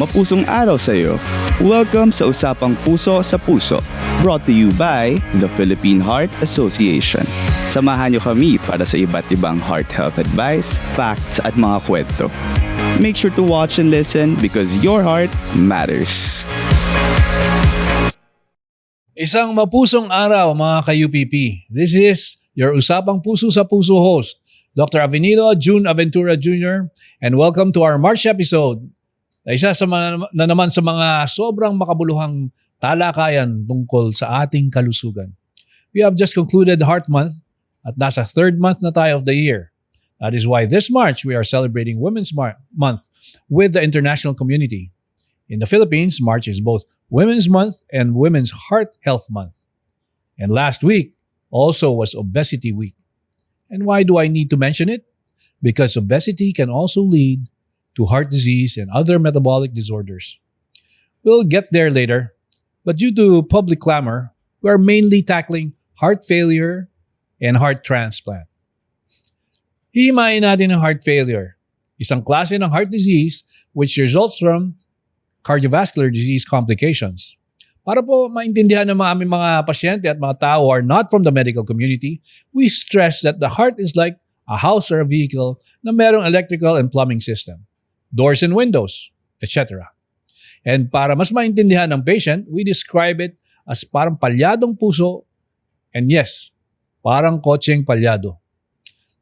Mapusong araw sa iyo. Welcome sa Usapang Puso sa Puso, brought to you by the Philippine Heart Association. Samahan niyo kami para sa iba't ibang heart health advice, facts at mga kwento. Make sure to watch and listen because your heart matters. Isang mapusong araw mga ka-UPP. This is your Usapang Puso sa Puso host, Dr. Avenido June Aventura Jr. and welcome to our March episode. Isa na naman sa mga sobrang makabuluhang talakayan tungkol sa ating kalusugan. We have just concluded Heart Month at nasa third month na tayo of the year. That is why this March we are celebrating Women's Month with the international community. In the Philippines, March is both Women's Month and Women's Heart Health Month. And last week also was Obesity Week. And why do I need to mention it? Because obesity can also lead to heart disease and other metabolic disorders. We'll get there later, but due to public clamor, we are mainly tackling heart failure and heart transplant. Hihimayin natin ang heart failure, isang klase ng heart disease which results from cardiovascular disease complications. Para po maintindihan ng mga aming mga pasyente at mga tao who are not from the medical community, we stress that the heart is like a house or a vehicle na merong electrical and plumbing system, doors and windows, etc. And para mas maintindihan ng patient, we describe it as parang palyadong puso and yes, parang kotseng palyado.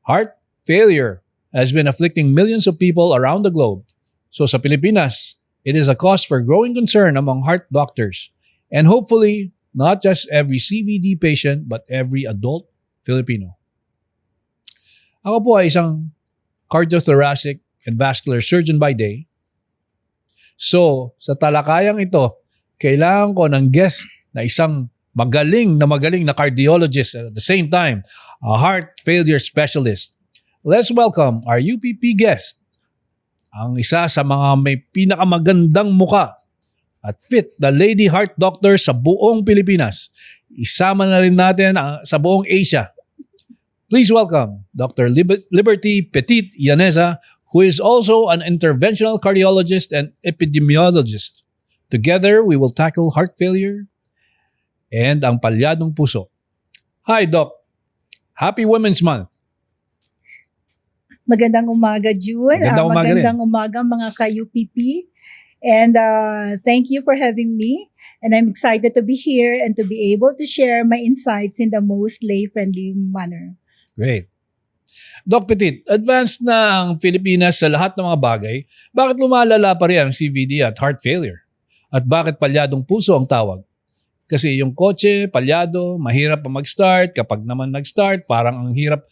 Heart failure has been afflicting millions of people around the globe. So sa Pilipinas, it is a cause for growing concern among heart doctors and hopefully not just every CVD patient but every adult Filipino. Ako po ay isang cardiothoracic and vascular surgeon by day. So, sa talakayang ito, kailangan ko ng guest na isang magaling na cardiologist at the same time, a heart failure specialist. Let's welcome our UPP guest, ang isa sa mga may pinakamagandang muka at fit na lady heart doctor sa buong Pilipinas. Isama na rin natin sa buong Asia. Please welcome Dr. Liberty Petit Llaneza, who is also an interventional cardiologist and epidemiologist. Together, we will tackle heart failure and ang palyadong puso. Hi, Doc. Happy Women's Month. Magandang umaga, June. Magandang umaga, mga ka-UPP. And thank you for having me. And I'm excited to be here and to be able to share my insights in the most lay-friendly manner. Great. Doc Petit, advanced na ang Pilipinas sa lahat ng mga bagay. Bakit lumalala pa rin ang CVD at heart failure? At bakit palyadong puso ang tawag? Kasi yung kotse, palyado, mahirap pa mag-start. Kapag naman nag-start, parang ang hirap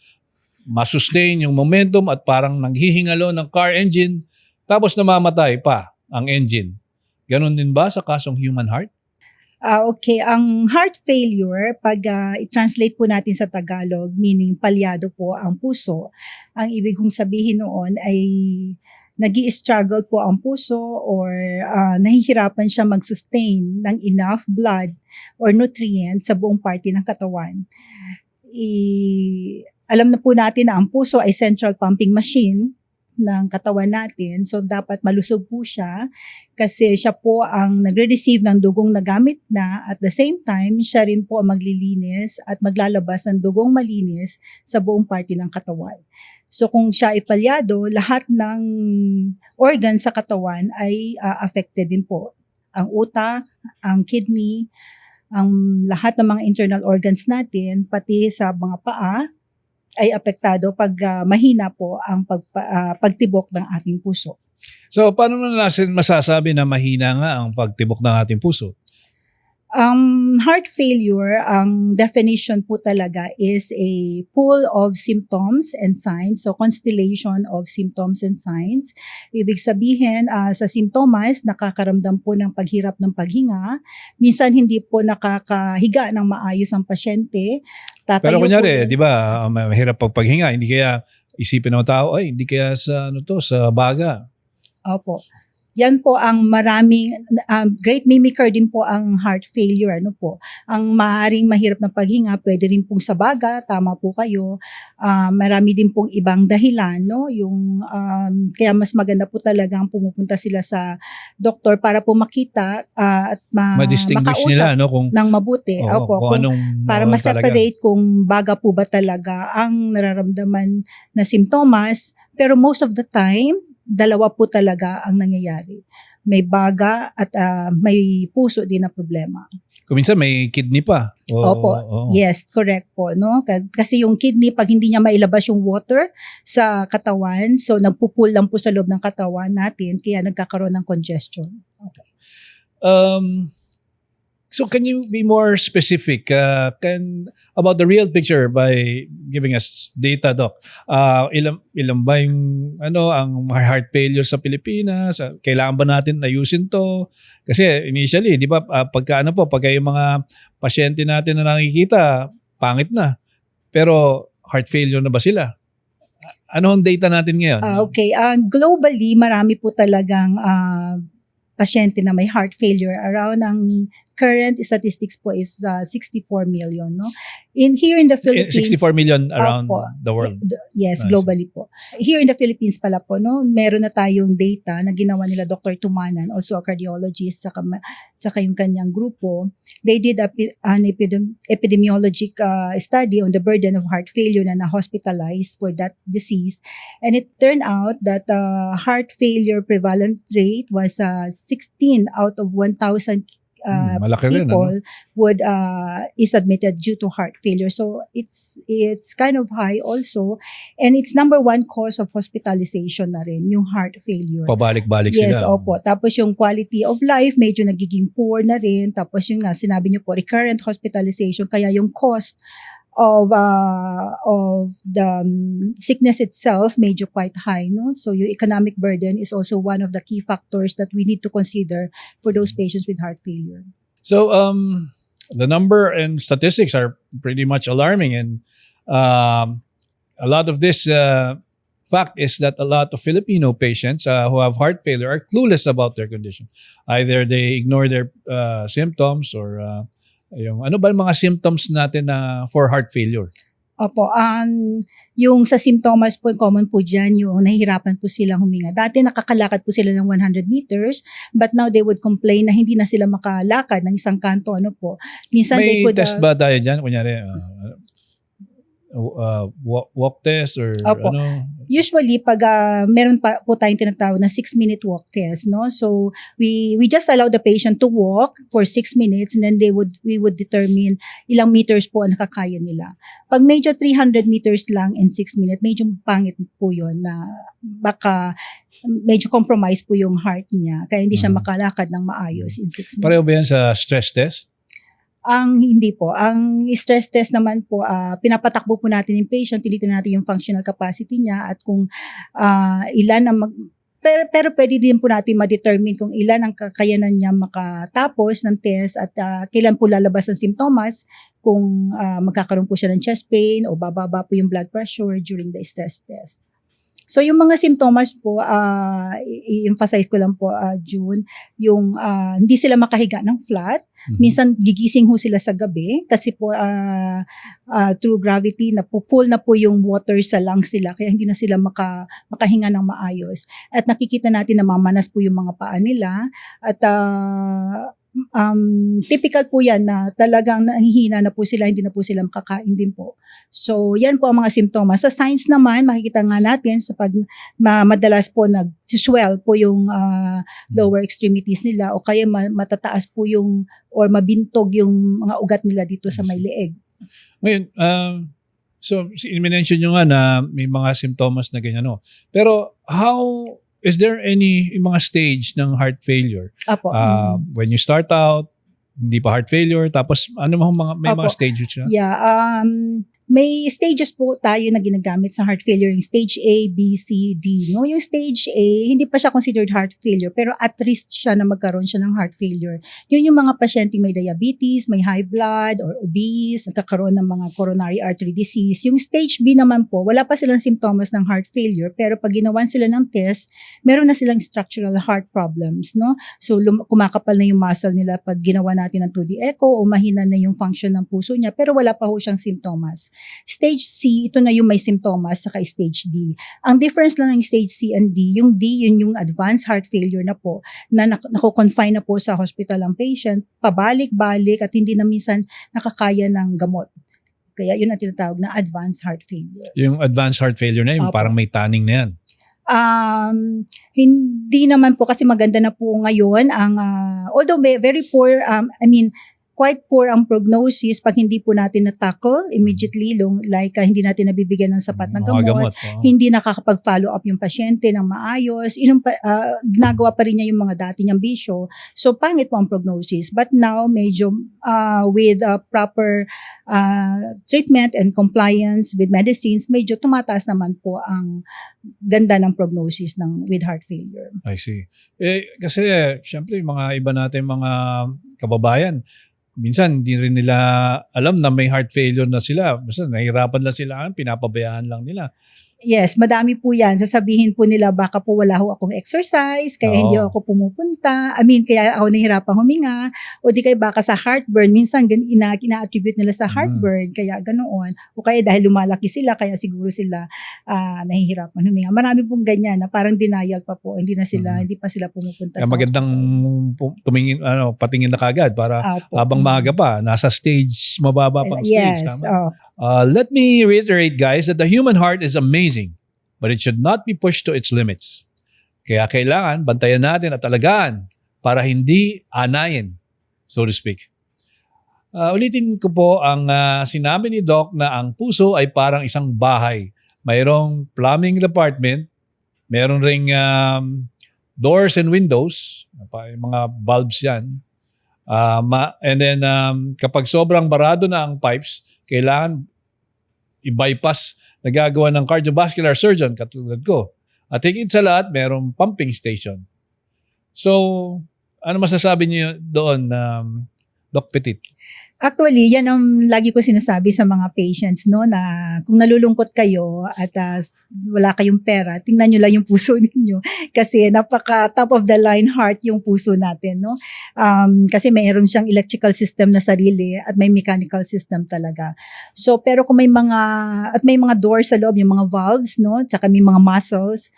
masustain yung momentum at parang nanghihingalo ng car engine. Tapos namamatay pa ang engine. Ganon din ba sa kasong human heart? Okay, ang heart failure, pag i-translate po natin sa Tagalog, meaning palyado po ang puso, ang ibig kong sabihin noon ay nag-i-struggle po ang puso or nahihirapan siya mag-sustain ng enough blood or nutrients sa buong parte ng katawan. Alam na po natin na ang puso ay central pumping machine ng katawan natin. So, dapat malusog po siya kasi siya po ang nagre-receive ng dugong nagamit na at the same time, siya rin po ang maglilinis at maglalabas ng dugong malinis sa buong parte ng katawan. So, kung siya ay palyado, lahat ng organ sa katawan ay affected din po. Ang utak, ang kidney, ang lahat ng mga internal organs natin, pati sa mga paa, ay apektado pag mahina po ang pagtibok ng ating puso. So, paano na natin masasabi na mahina nga ang pagtibok ng ating puso? Heart failure, ang definition po talaga is a pool of symptoms and signs. So, constellation of symptoms and signs. Ibig sabihin, sa simptomas, nakakaramdam po ng paghirap ng paghinga. Minsan, hindi po nakakahiga ng maayos ang pasyente. Pero kunyari, di ba, mahirap pagpaghinga. Hindi kaya isipin ng tao, ay, hindi kaya sa, sa baga. Opo. Yan po ang maraming, great mimicker din po ang heart failure. Ano po? Ang maaaring mahirap na paghinga, pwede rin pong sa baga, tama po kayo. Marami din pong ibang dahilan, no? Kaya mas maganda po talagang pumupunta sila sa doktor para po makita at Ma-distinguish nila, makausap no? Kung, ng mabuti. oo, Opo, kung anong para talaga. ma-separate kung baga po ba talaga ang nararamdaman na simptomas. Pero most of the time, dalawa po talaga ang nangyayari. May baga at may puso din na problema. Kung minsan may kidney pa. Opo. Yes, correct po, no? Kasi yung kidney, pag hindi niya mailabas yung water sa katawan, so nagpupul lang po sa loob ng katawan natin, kaya nagkakaroon ng congestion. Okay. So can you be more specific about the real picture by giving us data, Doc? Ilan ba yung ang heart failure sa Pilipinas? Kailangan ba natin ayusin to? Kasi initially, di ba, pagka yung mga pasyente natin na nakikita, pangit na. Pero heart failure na ba sila? Ano ang data natin ngayon? Okay. Globally, marami po talagang pasyente na may heart failure. Around ang current statistics po is 64 million, no? Here in the Philippines, 64 million around the world. Yes, Nice. globally po. Here in the Philippines pala po, no, meron na tayong data na ginawa nila Dr. Tumanan, also a cardiologist, saka yung kanyang grupo. They did an epidemiologic study on the burden of heart failure na na-hospitalized for that disease. And it turned out that heart failure prevalent rate was 16 out of 1,000 malaki rin, people is admitted due to heart failure. So it's kind of high also, and it's number one cause of hospitalization na rin, yung heart failure. Pabalik-balik Yes, sila. opo. Tapos yung quality of life, medyo nagiging poor na rin. Tapos yung nga, sinabi niyo po, recurrent hospitalization, kaya yung cost of the sickness itself medyo quite high, no? So yung economic burden is also one of the key factors that we need to consider for those patients with heart failure. So the number and statistics are pretty much alarming, and a lot of this fact is that a lot of Filipino patients who have heart failure are clueless about their condition. Either they ignore their symptoms or ano ba yung mga symptoms natin for heart failure? Opo, yung sa symptoms po, common po dyan, yung nahihirapan po silang huminga. Dati nakakalakad po sila ng 100 meters, but now they would complain na hindi na sila makalakad ng isang kanto, Minsan May they could... test ba tayo dyan? Kunyari, walk test or Opo. Usually, pag meron pa po tayong tinatawag na 6-minute walk test, no? So, we just allow the patient to walk for 6 minutes, and then we would determine ilang meters po ang nakakaya nila. Pag medyo 300 meters lang in 6 minutes, medyo pangit po yun na baka medyo compromise po yung heart niya, kaya hindi siya makalakad ng maayos in 6 minutes. Pareho ba yan sa stress test? Hindi po. Ang stress test naman po, pinapatakbo po natin yung patient, tinitingnan natin yung functional capacity niya at kung ilan ang pero pwede din po natin ma-determine kung ilan ang kakayanan niya makatapos ng test at kailan po lalabas ang simptomas, kung magkakaroon po siya ng chest pain o bababa po yung blood pressure during the stress test. So yung mga simptomas po, i-emphasize ko lang po, June, yung hindi sila makahiga ng flat. Minsan gigising ho sila sa gabi kasi po through gravity napupul na po yung water sa lungs nila, kaya hindi na sila makahinga ng maayos. At nakikita natin na mamanas po yung mga paa nila at typical po yan na talagang nahihina na po sila, hindi na po sila makakain din po. So, yan po ang mga simptomas. Sa signs naman, makikita nga natin sa pag madalas po nag-swell po yung lower extremities nila o kaya matataas po yung or mabintog yung mga ugat nila dito sa may leeg. Ngayon, so i-mention nyo nga na may mga simptomas na ganyan, no? Pero is there any mga stage ng heart failure? Apo. When you start out, hindi pa heart failure, tapos may mga stage siya? Yeah, may stages po tayo na ginagamit sa heart failure, yung stage A, B, C, D. No? Yung stage A, hindi pa siya considered heart failure, pero at risk siya na magkaroon siya ng heart failure. Yun yung mga pasyenteng may diabetes, may high blood, or obese, nagkakaroon ng mga coronary artery disease. Yung stage B naman po, wala pa silang symptoms ng heart failure, pero pag ginawan sila ng test, meron na silang structural heart problems. No? So, kumakapal na yung muscle nila pag ginawa natin ng 2D echo o mahina na yung function ng puso niya, pero wala pa ho siyang symptoms. Stage C, ito na yung may simptomas, saka stage D. Ang difference lang ng stage C and D, yung D, yun yung advanced heart failure na po, na nako-confine na po sa hospital ang patient, pabalik-balik at hindi na minsan nakakaya ng gamot. Kaya yun ang tinatawag na advanced heart failure. Yung advanced heart failure na yun, Opo. parang may tanning na yan. Hindi naman po kasi maganda na po ngayon ang although very poor quite poor ang prognosis pag hindi po natin na-tackle immediately, hindi natin nabibigyan ng sapat na Mga gamot, oo. hindi nakakapag-follow up yung pasyente ng maayos, ginagawa pa rin niya yung mga dati niyang bisyo. So, pangit po ang prognosis. But now, medyo with proper treatment and compliance with medicines, medyo tumataas naman po ang ganda ng prognosis with heart failure. I see. Kasi, syempre, mga iba natin mga kababayan, minsan hindi rin nila alam na may heart failure na sila. Basta nahihirapan lang sila, pinapabayaan lang nila. Yes, madami po yan. Sasabihin po nila baka po wala ho akong exercise, kaya hindi ako pumupunta. Kaya ako nahihirapang huminga. O di kaya baka sa heartburn. Minsan ina-attribute nila sa heartburn, kaya ganoon. O kaya dahil lumalaki sila, kaya siguro sila nahihirapan huminga. Marami pong ganyan na parang denial pa po. Hindi pa sila pumupunta. Kaya magandang patingin na kagad para habang maaga pa, nasa stage, mababa pang stage. Yes. Tama? Let me reiterate, guys, that the human heart is amazing, but it should not be pushed to its limits. Kaya kailangan bantayan natin at alagaan para hindi anayin, so to speak. Ulitin ko po ang sinabi ni Doc na ang puso ay parang isang bahay. Mayroong plumbing department, mayroong ring doors and windows, mga bulbs yan. And then kapag sobrang barado na ang pipes, kailangan i-bypass na gagawa ng cardiovascular surgeon katulad ko. At higit sa lahat, merong pumping station. So, ano masasabi niyo doon, Doc Petit? Actually, yan ang lagi ko sinasabi sa mga patients, no, na kung nalulungkot kayo at wala kayong pera, tingnan nyo lang yung puso ninyo kasi napaka top of the line heart yung puso natin, no. Kasi mayroon siyang electrical system na sarili at may mechanical system talaga. So, pero kung may mga doors sa loob, yung mga valves, no, tsaka may mga muscles,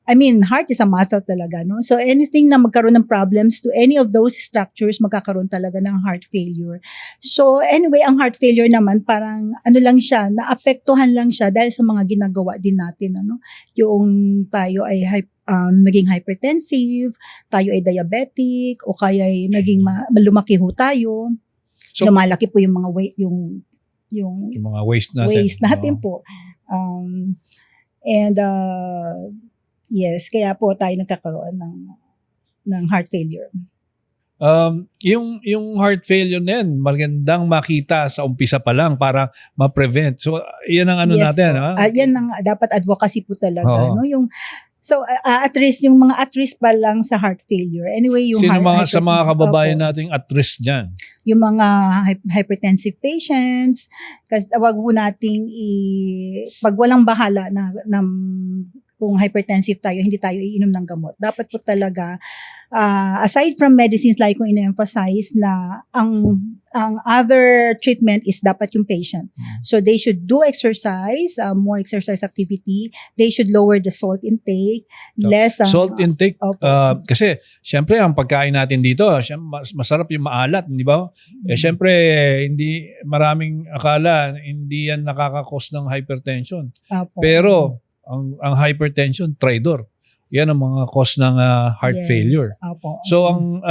heart is a muscle talaga, no? So, anything na magkaroon ng problems to any of those structures, magkakaroon talaga ng heart failure. So, anyway, ang heart failure naman, parang, lang siya, naapektuhan lang siya dahil sa mga ginagawa din natin, ano? Yung tayo ay naging hypertensive, tayo ay diabetic, o kaya ay naging lumaki ho tayo. So, lumalaki po yung mga weight, yung mga waste natin. Po. Yes, kaya po tayo nagkakaroon ng heart failure. Yung heart failure na yan, magandang makita sa umpisa pa lang para ma-prevent. So, yan ang natin. Yan ang dapat advocacy po talaga. No? At risk, yung mga at risk pa lang sa heart failure. Anyway, yung sa mga kababayan nating at risk dyan? Yung mga hypertensive patients, kasi wag po nating pag walang bahala na kung hypertensive tayo, hindi tayo iinom ng gamot. Dapat po talaga, aside from medicines, like kung ina-emphasize na ang other treatment is dapat yung patient. So they should do exercise, more exercise activity. They should lower the salt intake, less salt intake. Kasi syempre ang pagkain natin dito, masarap yung maalat, di ba? Syempre hindi maraming akala hindi yan nakaka-cause ng hypertension. Pero ang hypertension, traitor. Yan ang mga cause ng heart failure. So ang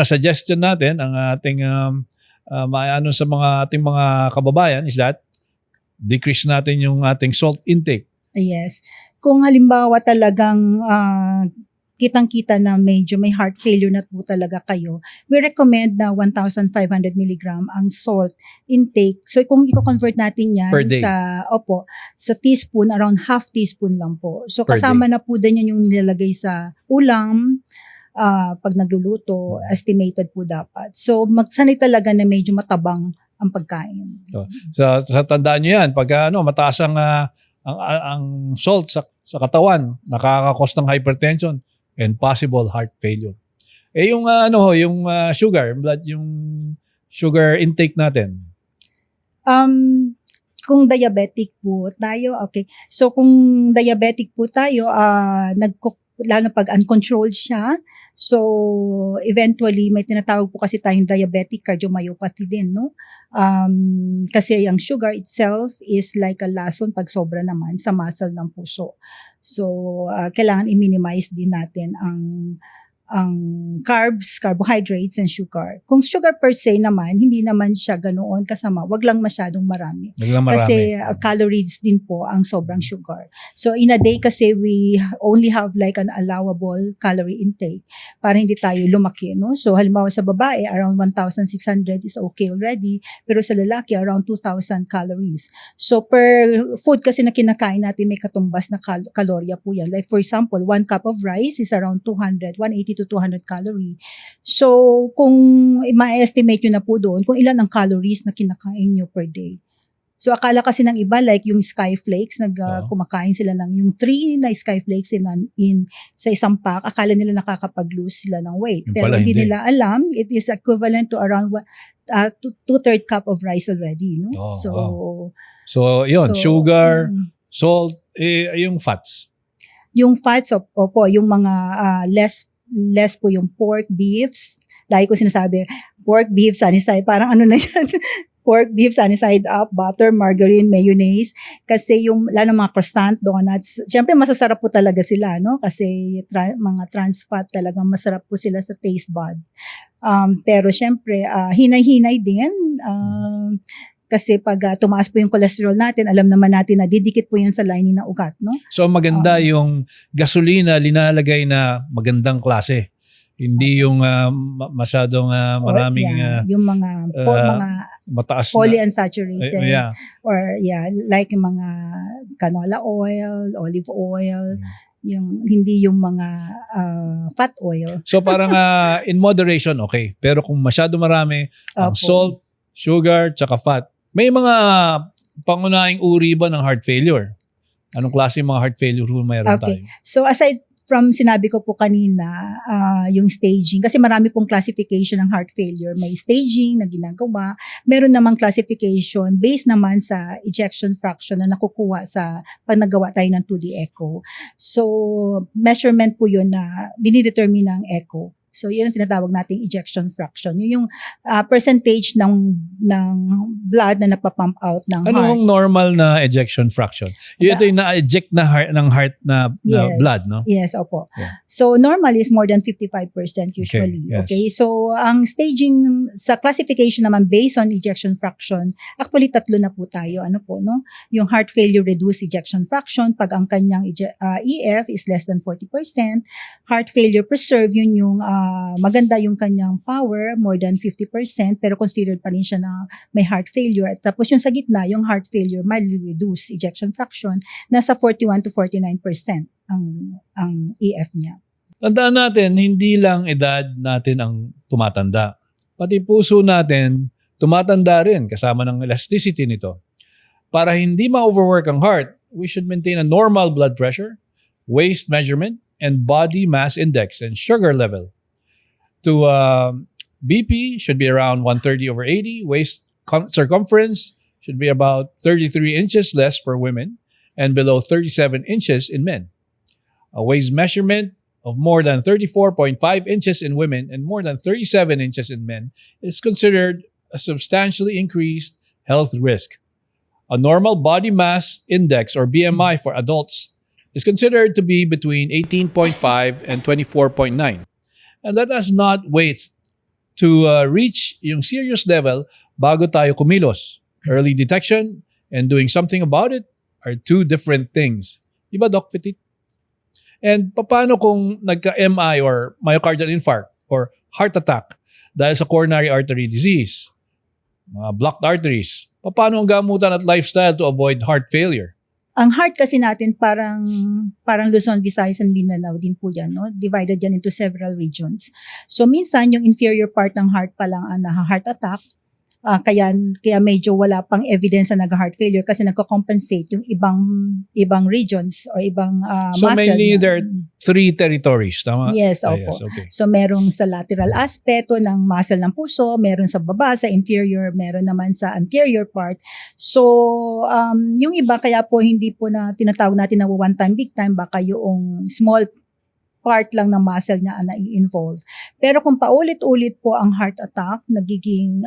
suggestion natin, ang ating sa ating mga kababayan is that decrease natin yung ating salt intake. Yes. Kung halimbawa talagang kitang-kita na medyo may heart failure na po talaga kayo, we recommend na 1,500 milligram ang salt intake. So kung i-convert natin yan Per day. sa teaspoon, around half teaspoon lang po. So Per kasama na po din yan yung nilalagay sa ulam, pag nagluluto, estimated po dapat. So magsanay talaga na medyo matabang ang pagkain. Sa tandaan nyo yan, pag mataas ang salt sa katawan, nakaka-cause ng hypertension and possible heart failure. Yung sugar, yung sugar intake natin. Kung diabetic po tayo, okay. So kung diabetic po tayo, lalo pag uncontrolled siya, so eventually may tinatawag po kasi tayong diabetic cardiomyopathy din, no? Kasi ang sugar itself is like a lason pag sobra naman sa muscle ng puso. So kailangan i-minimize din natin ang carbs, carbohydrates, and sugar. Kung sugar per se naman, hindi naman siya ganoon kasama. Wag lang masyadong marami. Kasi calories din po ang sobrang sugar. So in a day kasi we only have like an allowable calorie intake para hindi tayo lumaki, no? So halimbawa sa babae, around 1,600 is okay already. Pero sa lalaki, around 2,000 calories. So per food kasi na kinakain natin, may katumbas na kalorya po yan. Like for example, 1 cup of rice is around 180 to 200 calorie. So, kung ma-estimate nyo na po doon, kung ilan ang calories na kinakain nyo per day. So, akala kasi ng iba, like yung skyflakes, kumakain sila ng yung 3 na skyflakes sa isang pack, akala nila nakakapag-lose sila ng weight. Yung Pero hindi hindi nila alam, it is equivalent to around 2/3 cup of rice already. No? So, yun, sugar, salt, yung fats. Yung fats, opo, yung mga less po yung pork, beefs. Lagi ko sinasabi, pork, beef, sunny side. Parang ano na yan. Pork, beef, sunny side up, butter, margarine, mayonnaise. Kasi yung, lalo mga croissant, donuts, syempre masasarap po talaga sila, no? Kasi mga trans fat talagang masarap po sila sa taste bud. Pero syempre, hinay-hinay din. Kasi pag tumaas po yung cholesterol natin, alam naman natin na didikit po yan sa lining ng ugat, no? So maganda yung gasolina linalagay na magandang klase. Hindi yung masyadong maraming yung mga mataas polyunsaturated or like yung mga canola oil, olive oil, yung hindi yung mga fat oil. So parang in moderation okay, pero kung masyado marami ang salt, sugar, tsaka fat, may mga pangunahing uri ba ng heart failure? Anong klase mga heart failure mayroon tayo? So aside from sinabi ko po kanina, yung staging, kasi marami pong classification ng heart failure. May staging na ginagawa. Meron namang classification based naman sa ejection fraction na nakukuha sa pag nagawa tayo ng 2D echo. So measurement po yun na dinidetermine ng echo. So, yun ang tinatawag nating ejection fraction. Yun yung percentage ng blood na napapump out ng heart. Anong normal na ejection fraction? Ito yung na-eject ng heart na blood, no? Yes, opo. Yeah. So, normal is more than 55% usually. Okay? So, ang staging sa classification naman based on ejection fraction, actually 3 na po tayo. Ano po, no? Yung heart failure reduced ejection fraction, pag ang kanyang EF is less than 40%. Heart failure preserve, yun yung maganda yung kanyang power, more than 50%, pero considered pa rin siya na may heart failure. At tapos yung sa gitna, yung heart failure, mildly reduced ejection fraction, nasa 41 to 49% ang EF niya. Tandaan natin, hindi lang edad natin ang tumatanda. Pati puso natin, tumatanda rin kasama ng elasticity nito. Para hindi ma-overwork ang heart, we should maintain a normal blood pressure, waist measurement, and body mass index and sugar level. To BP should be around 130/80. Waist circumference should be about 33 inches less for women and below 37 inches in men. A waist measurement of more than 34.5 inches in women and more than 37 inches in men is considered a substantially increased health risk. A normal body mass index or BMI for adults is considered to be between 18.5 and 24.9. And let us not wait to reach yung serious level bago tayo kumilos. Early detection and doing something about it are two different things. Diba, Doc Petit? And paano kung nagka-MI or myocardial infarct or heart attack dahil sa coronary artery disease, mga blocked arteries? Paano ang gamutan at lifestyle to avoid heart failure? Ang heart kasi natin parang Luzon, Visayas, and Mindanao din po yan, no? Divided yan into several regions. So minsan yung inferior part ng heart pa lang ang heart attack. Kaya medyo wala pang evidence na nag-heart failure kasi nagko-compensate yung ibang regions or ibang So muscle. mainly there are 3 territories, tama? Yes, Ah, opo. yes, okay. So merong sa lateral aspeto ng muscle ng puso, meron sa baba, sa inferior, meron naman sa anterior part. So yung iba kaya po hindi po na tinatawag natin na one time, big time, baka yung small part lang ng muscle niya ang nai-involve. Pero kung paulit-ulit po ang heart attack, nagiging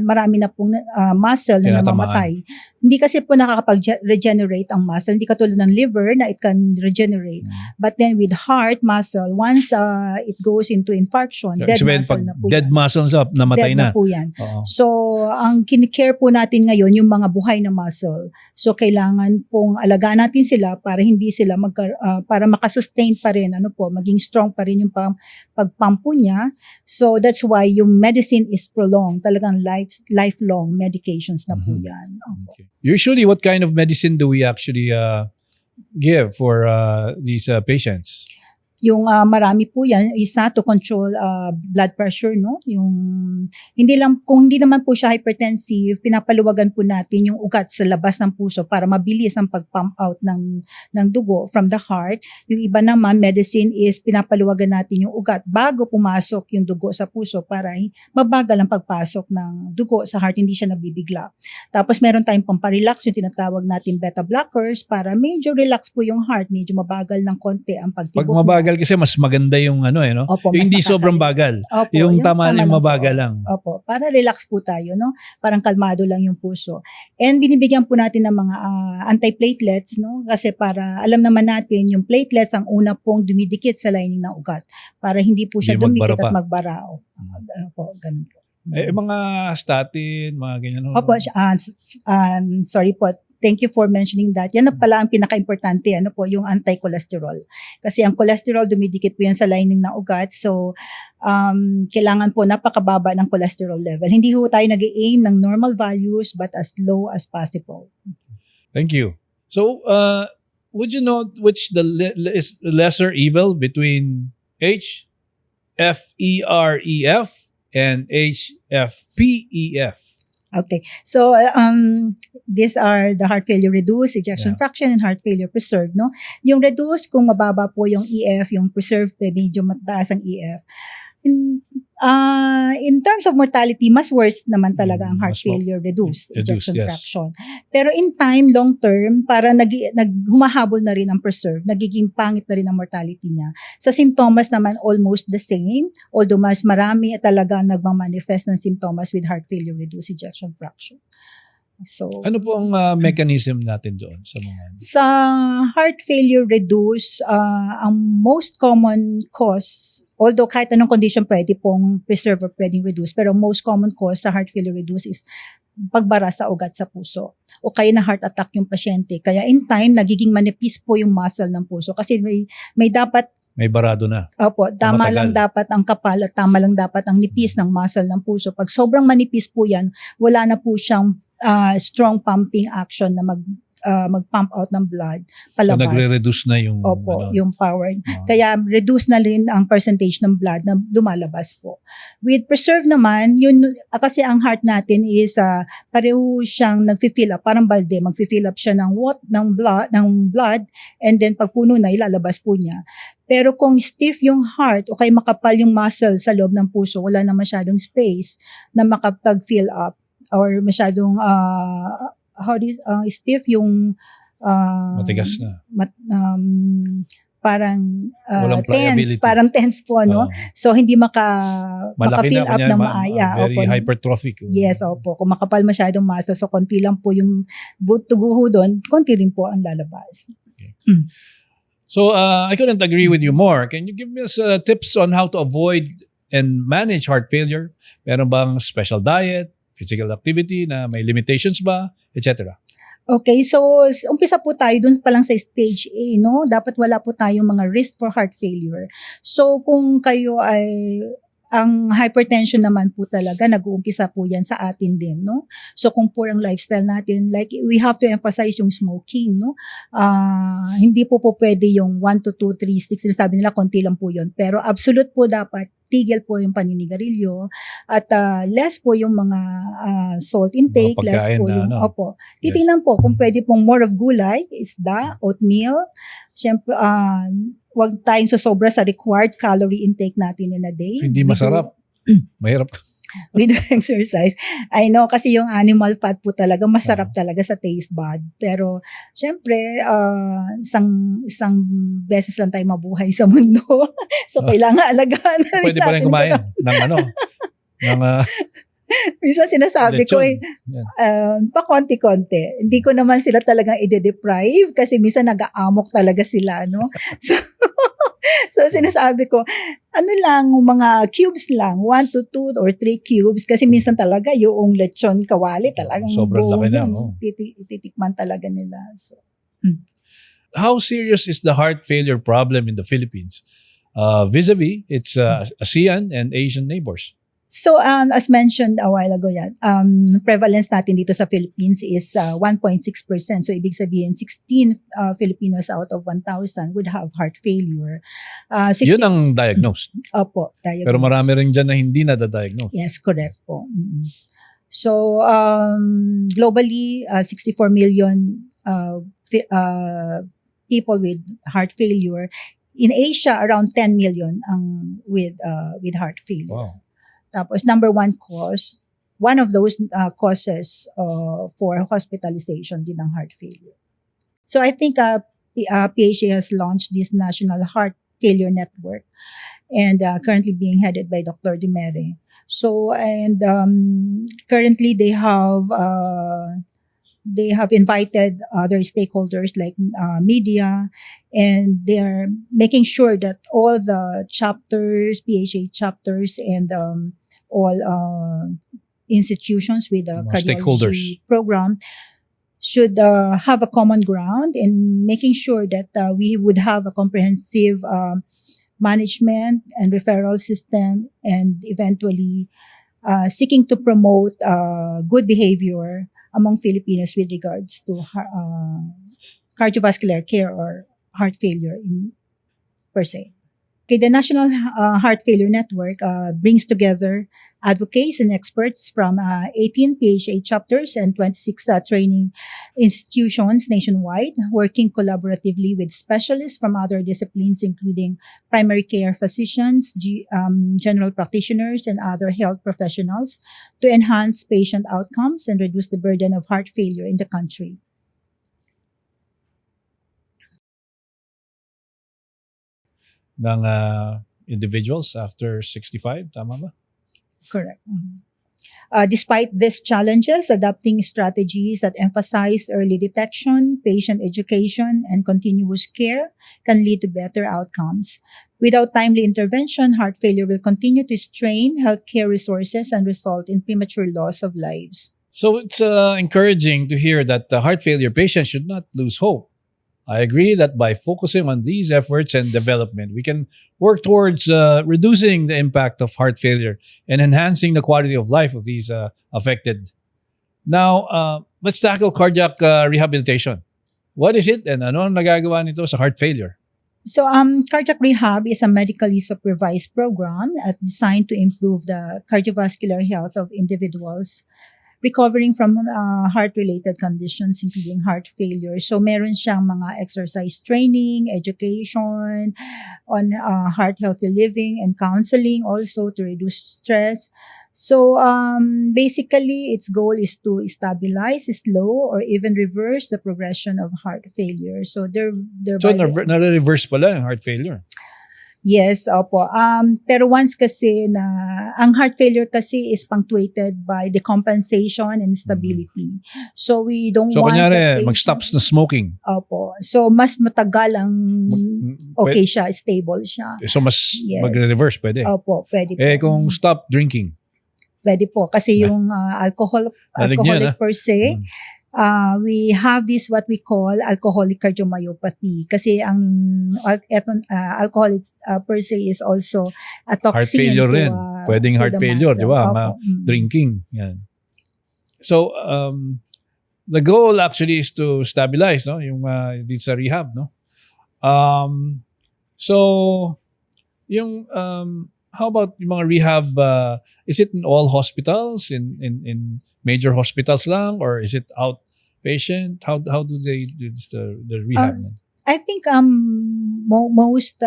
marami na pong muscle na Tinatamaan. namamatay. Hindi kasi po nakakapag-regenerate ang muscle. Hindi katulad ng liver na it can regenerate. But then with heart muscle, once it goes into infarction, dead Sabihin, muscle pag na po dead yan. muscles up, namatay Dead na. po yan. Oo. So, ang kinikare po natin ngayon, yung mga buhay na muscle. So, kailangan pong alagaan natin sila para hindi sila para makasustain pa rin, maging strong pa rin yung pagpampo niya. So, that's why yung medicine is prolonged. Talagang lifelong medications na po Mhm. yan. Opo. Okay. Usually, what kind of medicine do we actually give for these patients? Yung marami po yan, isa to control blood pressure, no? Yung kung hindi naman po siya hypertensive, pinapaluwagan po natin yung ugat sa labas ng puso para mabilis ang pag-pump out ng dugo from the heart. Yung iba naman, medicine is pinapaluwagan natin yung ugat bago pumasok yung dugo sa puso para mabagal ang pagpasok ng dugo sa heart, hindi siya nabibigla. Tapos meron tayong pamparelax, yung tinatawag natin beta blockers para medyo relax po yung heart, medyo mabagal ng konti ang Pag pagtibok niya. mabagal kasi mas maganda yung Opo, yung mas hindi sobrang nakakaliwa. bagal. Opo, Yung tama lang yung po. mabagal lang. Opo, para relax po tayo, no? Parang kalmado lang yung puso. And binibigyan po natin ng mga antiplatelets, no? Kasi para alam naman natin yung platelets ang una pong dumidikit sa lining ng ugat para hindi po siya Hindi dumikit magbara at pa. magbara. Opo, ganun po. Mga statin, mga ganyan. Opo, sorry po. Thank you for mentioning that. Yan na pala ang pinaka-importante, yung anti-cholesterol. Kasi ang cholesterol, dumidikit po yan sa lining ng ugat. So, kailangan po napakababa ng cholesterol level. Hindi po tayo nag-aim ng normal values but as low as possible. Thank you. So, would you know which is the lesser evil between HFEREF and HFPEF? Okay. So, these are the heart failure reduced, ejection Yeah. fraction, and heart failure preserved, no? Yung reduced, kung mababa po yung EF, yung preserved, medyo mataas ang EF. In terms of mortality, mas worse naman talaga ang heart Mas failure reduced, ejection yes. fraction. Pero in time, long term, para humahabol na rin ang preserved, nagiging pangit na rin ang mortality niya. Sa symptoms naman, almost the same, although mas marami talaga nagmamanifest ng symptoms with heart failure reduced ejection fraction. So, Ano po ang mechanism natin doon sa mga... sa heart failure reduce, ang most common cause, although kahit anong condition pwede pong preserve or pwedeng reduce, pero most common cause sa heart failure reduce is pagbara sa ugat sa puso o kaya na heart attack yung pasyente. Kaya in time, nagiging manipis po yung muscle ng puso kasi may dapat, May barado na. opo, tama Matagal. lang dapat ang kapal at tama lang dapat ang nipis ng muscle ng puso. Pag sobrang manipis po yan, wala na po siyang strong pumping action na mag-pump out ng blood So, palabas. nagre-reduce na yung... Opo, yung power. ah, Kaya reduce na rin ang percentage ng blood na lumalabas po. With preserve naman, yun kasi ang heart natin is pareho siyang nagfi-fill up, parang balde, magfi-fill up siya ng blood and then pag puno na ilalabas po niya. Pero kung stiff yung heart o kaya makapal yung muscle sa loob ng puso, wala na masyadong space na makapag-fill up or masyadong stiff yung matigas na. parang Walang pliability. tense po, no? Oo. So, hindi Malaki maka-fill na, up kunyari, ng maaya. very Opo. hypertrophic. Yes, opo. Kung makapal masyadong muscle, so konti lang po yung tuguho doon, konti rin po ang lalabas. So, I couldn't agree with you more. Can you give me tips on how to avoid and manage heart failure? Meron bang special diet, physical activity na may limitations ba, etc.? Okay, so umpisa po tayo dun pa lang sa stage A, no? Dapat wala po tayong mga risk for heart failure. So kung kayo ay ang hypertension naman po talaga, nag-uumpisa po yan sa atin din, no? So kung poor ang lifestyle natin, like we have to emphasize yung smoking, no? Hindi po pwede yung 1 to 2, 3 sticks. Sinasabi nila, konti lang po yun. Pero absolute po dapat, tigil po yung paninigarilyo at less po yung mga salt intake, Mga less pagkain po na yung, ano. opo. Titingnan po kung pwede pong more of gulay, isda, oatmeal. Siyempre, wag tayong sosobra sa required calorie intake natin in a day. Hindi masarap. Mahirap. We do exercise. I know kasi yung animal fat po talaga masarap talaga sa taste bud. Pero syempre, isang beses lang tayo mabuhay sa mundo. So kailangan alagaan na rin Pwede pa rin natin kumain ito. ng ano. ng Minsan sinasabi ko lechon. Yan. pa konti-konti. Hindi ko naman sila talagang ide-deprive kasi minsan nag-aamok talaga sila, no? So sinasabi ko, ano lang, mga cubes lang, 1 to 2 or 3 cubes kasi minsan talaga yung lechon kawali talagang Sobrang laki na, yun, oh. titikman talaga nila. So, How serious is the heart failure problem in the Philippines? Vis-a-vis its ASEAN and Asian neighbors. So, as mentioned a while ago yan, prevalence natin dito sa Philippines is 1.6%. So, ibig sabihin, 16 Filipinos out of 1,000 would have heart failure. 16 Yun ang diagnosed. Opo, diagnosed. Pero marami rin dyan na hindi na-diagnose. Yes, correct po. Mm-mm. So, globally, 64 million people with heart failure. In Asia, around 10 million ang with heart failure. Wow. Tapos number one of those causes for hospitalization din ng heart failure. So I think PHA has launched this National Heart Failure Network and currently being headed by Dr. Dimere. So and currently they have invited other stakeholders like media, and they are making sure that all the chapters, PHA chapters, and all institutions with a Mga stakeholders. cardiology program should have a common ground in making sure that we would have a comprehensive management and referral system, and eventually seeking to promote good behavior among Filipinos with regards to cardiovascular care or heart failure per se. Okay, the National Heart Failure Network brings together advocates and experts from 18 PHA chapters and 26 training institutions nationwide, working collaboratively with specialists from other disciplines, including primary care physicians, general practitioners, and other health professionals, to enhance patient outcomes and reduce the burden of heart failure in the country. Ng individuals after 65, tama ba? Correct. Mhm. Despite these challenges, adopting strategies that emphasize early detection, patient education, and continuous care can lead to better outcomes. Without timely intervention, heart failure will continue to strain healthcare resources and result in premature loss of lives. So it's encouraging to hear that the heart failure patients should not lose hope. I agree that by focusing on these efforts and development, we can work towards reducing the impact of heart failure and enhancing the quality of life of these affected. Now, let's tackle cardiac rehabilitation. What is it and ano ang nagagawa nito sa heart failure? So, cardiac rehab is a medically supervised program designed to improve the cardiovascular health of individuals recovering from heart-related conditions, including heart failure. So, meron siyang mga exercise training, education on heart-healthy living, and counseling also to reduce stress. So, basically, its goal is to stabilize, slow, or even reverse the progression of heart failure. So, So, na-reverse pala yung heart failure. Yes, opo. Pero once kasi na, ang heart failure kasi is punctuated by decompensation and stability. So we don't So, want kunyari, the patient- mag-stop na smoking. Opo. So mas matagal ang okay siya, stable siya. So, mas Yes. magre-reverse, pwede. Opo, pwede po. Kung stop drinking. Pwede po. Kasi yung Narinig niyo, alcoholic per se, we have this what we call alcoholic cardiomyopathy kasi ang alcohol per se is also a toxin Heart failure rin. Pwedeng to heart the failure, di ba? muscle. Opo. Drinking. Yan. So, the goal actually is to stabilize, no? Yung dito sa rehab, no? So, yung how about yung mga rehab? Is it in all hospitals, in major hospitals lang, or is it outpatient? How do they do this, the rehab? I think most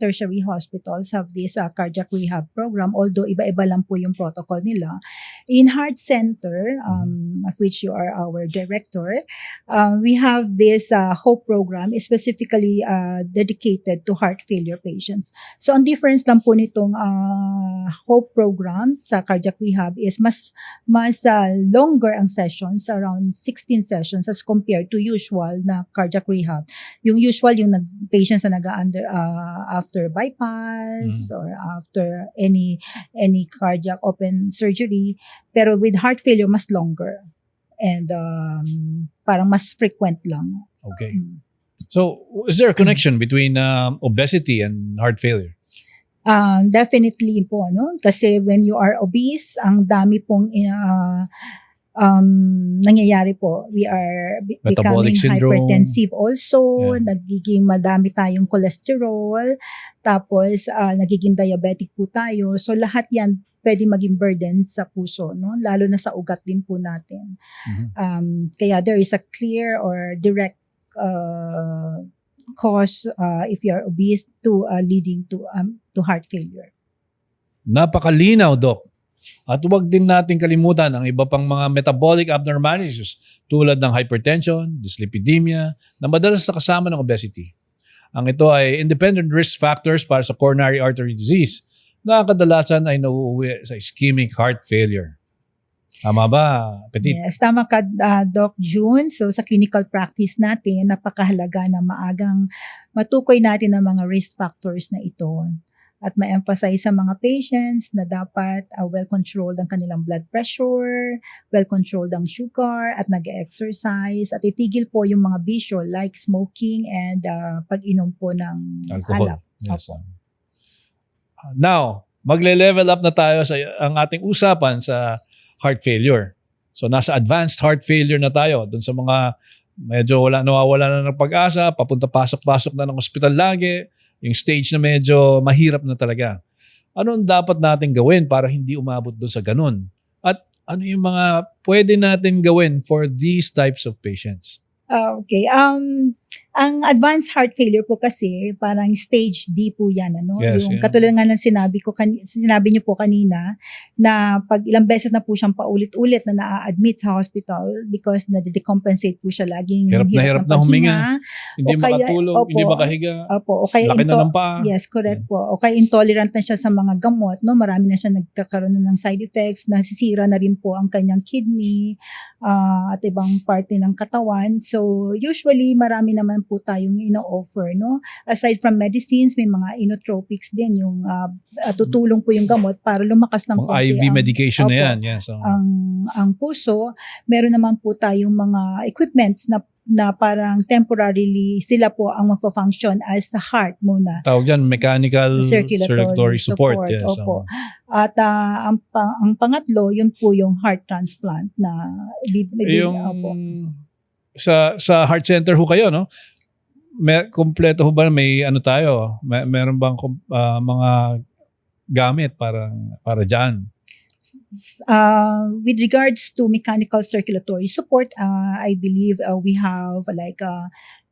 tertiary hospitals have this cardiac rehab program, although iba-iba lang po yung protocol nila. In Heart Center, of which you are our director, we have this HOPE program specifically dedicated to heart failure patients. So ang difference lang po nitong HOPE program sa cardiac rehab is mas longer ang sessions, around 16 sessions as compared to usual na cardiac rehab. Yung usual yung patients na nag-under after bypass or after any cardiac open surgery, pero with heart failure mas longer and parang mas frequent lang. Okay. So, is there a connection between obesity and heart failure? Definitely po, no? Kasi when you are obese, ang dami pong nangyayari po. We are Metabolic becoming syndrome. hypertensive also, Yeah. nagiging madami tayong cholesterol, tapos nagiging diabetic po tayo. So lahat yan pwede maging burden sa puso, no? Lalo na sa ugat din po natin. Kaya there is a clear or direct cause if you are obese to leading to heart failure. Napakalinaw, Doc. At huwag din natin kalimutan ang iba pang mga metabolic abnormalities tulad ng hypertension, dyslipidemia, na madalas nakasama ng obesity. Ang ito ay independent risk factors para sa coronary artery disease na kadalasan ay nauuwi sa ischemic heart failure. Tama ba, Petit? Yes, tama ka, Doc June. So sa clinical practice natin, napakahalaga na maagang matukoy natin ang mga risk factors na ito. At ma-emphasize sa mga patients na dapat well-controlled ang kanilang blood pressure, well-controlled ang sugar, at nag-exercise, at itigil po yung mga bisyo like smoking and pag-inom po ng Alcohol. alak. Yes. Opo. Now, magle-level up na tayo sa ang ating usapan sa heart failure. So nasa advanced heart failure na tayo, dun sa mga medyo nawawala na ng pag-asa, papunta pasok-pasok na ng ospital lagi, yung stage na medyo mahirap na talaga. Ano ang dapat natin gawin para hindi umabot doon sa ganun? At ano yung mga pwede natin gawin for these types of patients? Okay. Ang advanced heart failure po kasi parang stage D po yan, ano? Yes, Yung yeah. katulad nga ng sinabi niyo po kanina na pag ilang beses na po siyang paulit-ulit na na-admit sa hospital because na-decompensate po siya laging Hirap na ng huminga. Hindi O kaya- makatulog, opo. hindi makahiga. Opo, o kaya Laki na ng paa. Yes, correct po. O kaya intolerant na siya sa mga gamot, no? Marami na siya nagkakaroon na ng side effects, nasisira na rin po ang kanyang kidney at ibang parte ng katawan. So, usually marami naman po tayong ino-offer, no? Aside from medicines, may mga inotropics din yung tutulong po yung gamot para lumakas ng Mga konti IV ang- medication na Opo. yan. Yeah, so, ang puso. Meron naman po tayong mga equipments na parang temporarily sila po ang magpa-function as sa heart muna. tawag yan, mechanical circulatory support. Yeah, Opo. so, At ang pangatlo, yun po yung heart transplant na yung opo. sa heart center ho kayo, no? Kompleto ho ba? May ano tayo? Meron bang mga gamit para dyan? With regards to mechanical circulatory support, I believe we have like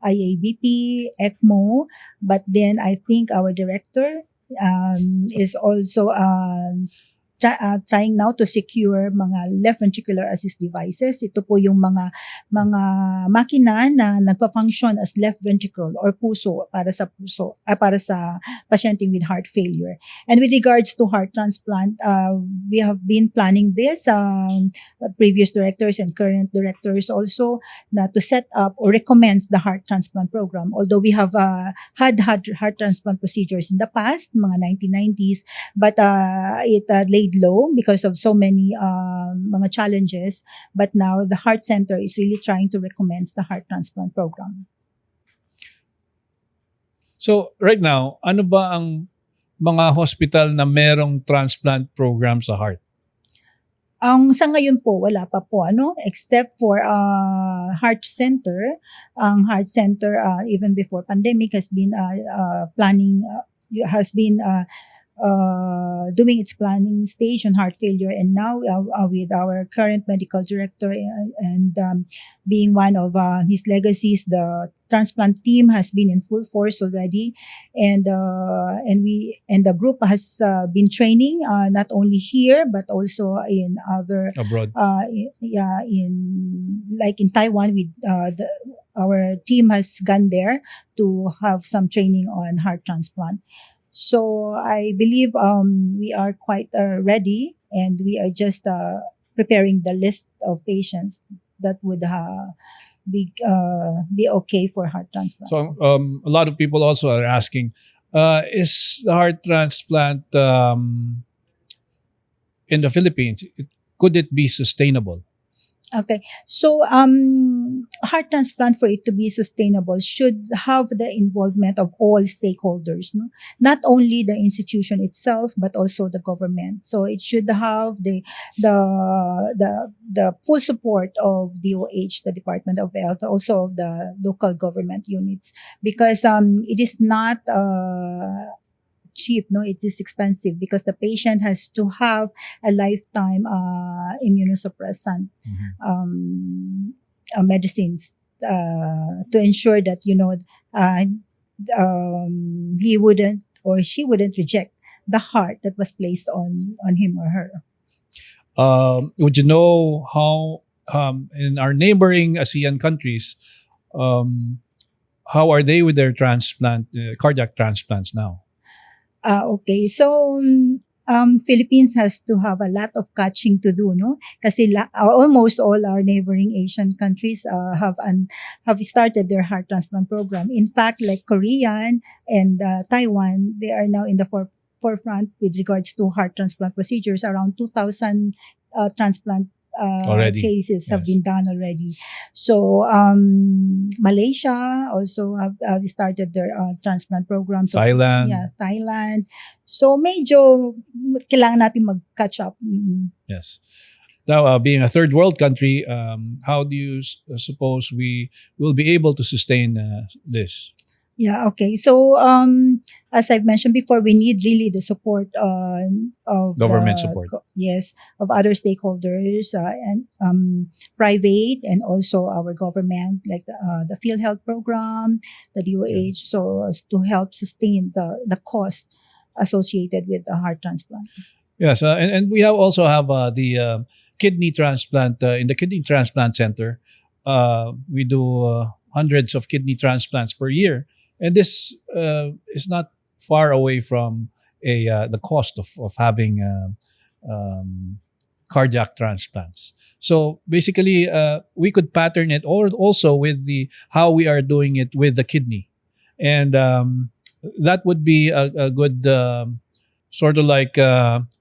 IABP, ECMO, but then I think our director is also trying now to secure mga left ventricular assist devices. Ito po yung mga makina na nagpa-function as left ventricle or puso para sa pasyente with heart failure. And with regards to heart transplant, we have been planning this, previous directors and current directors also, na to set up or recommends the heart transplant program. Although we have had heart transplant procedures in the past, mga 1990s, but it stayed low because of so many mga challenges. But now the Heart Center is really trying to recommence the heart transplant program. So, right now, ano ba ang mga hospital na merong transplant program sa heart? Ang sa ngayon po, wala pa po, except for Heart Center. Ang Heart Center, even before pandemic, has been doing its planning stage on heart failure, and now with our current medical director and being one of his legacies, the transplant team has been in full force already, and the group has been training not only here but also in other Abroad. in Taiwan. With our team has gone there to have some training on heart transplant. So I believe we are quite ready, and we are just preparing the list of patients that would be okay for heart transplant. So, a lot of people also are asking, is the heart transplant in the Philippines, could it be sustainable? Okay. So, heart transplant, for it to be sustainable, should have the involvement of all stakeholders, no? Not only the institution itself, but also the government. So it should have the full support of DOH, the Department of Health, also of the local government units, because it is not cheap, no, it is expensive, because the patient has to have a lifetime immunosuppressant medicines to ensure that he wouldn't or she wouldn't reject the heart that was placed on him or her. Would you know how in our neighboring ASEAN countries, how are they with their transplant, cardiac transplants now? Okay, so Philippines has to have a lot of catching to do, no? Kasi almost all our neighboring Asian countries have started their heart transplant program. In fact, like Korean and Taiwan, they are now in the forefront with regards to heart transplant procedures. Around 2,000 transplant cases have been done already. So Malaysia also have started their transplant program. So, Thailand. Yeah, Thailand. So medyo kailangan natin mag-catch up. Yes. Now, being a third world country, how do you suppose we will be able to sustain this? Yeah, okay. So, as I've mentioned before, we need really the support of Government support. Yes, of other stakeholders and private, and also our government, like the PhilHealth program, the DOH, so to help sustain the cost associated with the heart transplant. Yes, and we also have the kidney transplant in the kidney transplant center. We do hundreds of kidney transplants per year. And this is not far away from the cost of having cardiac transplants. So basically, we could pattern it also with how we are doing it with the kidney, and that would be a good sort of like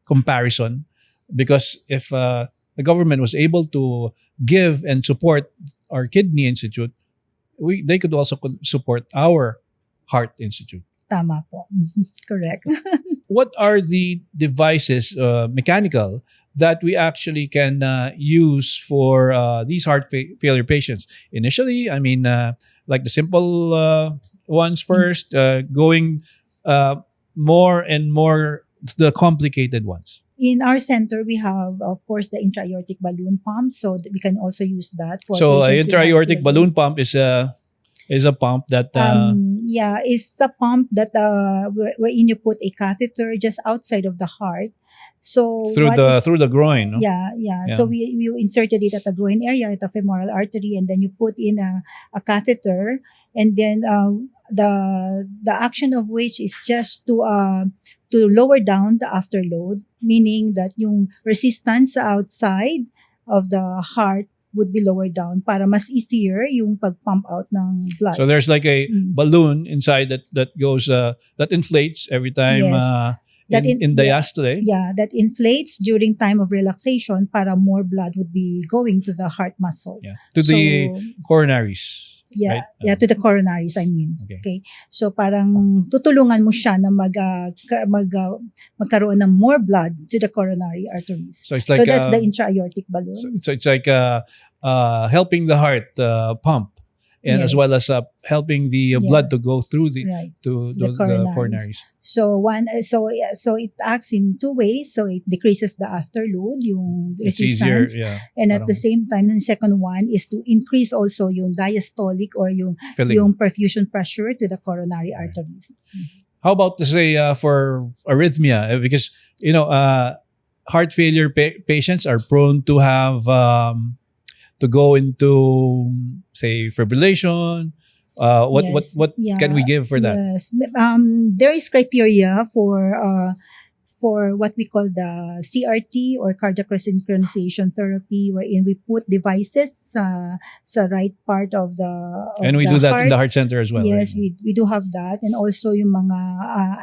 comparison, because if the government was able to give and support our kidney institute, they could also support our heart institute. Tama po. Correct. What are the devices, mechanical, that we actually can use for these heart failure patients? Initially, I mean, like the simple ones first, going more and more to the complicated ones. In our center, we have, of course, the intra-aortic balloon pump, so that we can also use that for So, patients with intra-aortic heart balloon pump is a pump that yeah, it's a pump that wherein you put a catheter just outside of the heart. So through the groin. No? Yeah. So we inserted it at the groin area, at the femoral artery, and then you put in a catheter, and then the action of which is just to lower down the afterload, meaning that yung resistance outside of the heart would be lowered down para mas easier yung pag-pump out ng blood. So there's like a balloon inside that goes that inflates every time Yes. That in diastole. Yeah, that inflates during time of relaxation para more blood would be going to the heart muscle. Yeah. To the coronaries. Yeah, right? yeah, to the coronaries, I mean. Okay. Okay. So parang tutulungan mo siya na magkaroon ng more blood to the coronary arteries. So it's like So that's the intra-aortic balloon. so it's like helping the heart pump, and as Yes. well as helping the blood to go through Right. to The the coronaries. coronaries. So so it acts in two ways. So it decreases the afterload, yung It's easier, resistance, yeah. and at the parang same time, the second one is to increase also yung diastolic or yung filling. perfusion pressure to the coronary Right. arteries. How about to say for arrhythmia? Because heart failure patients are prone to have to go into say fibrillation. What Yes. can we give for that? Yes. There is criteria for what we call the CRT or cardiac resynchronization therapy, wherein we put devices sa right part of the And we do that in heart. the heart center as well. Yes, right? we do have that, and also yung mga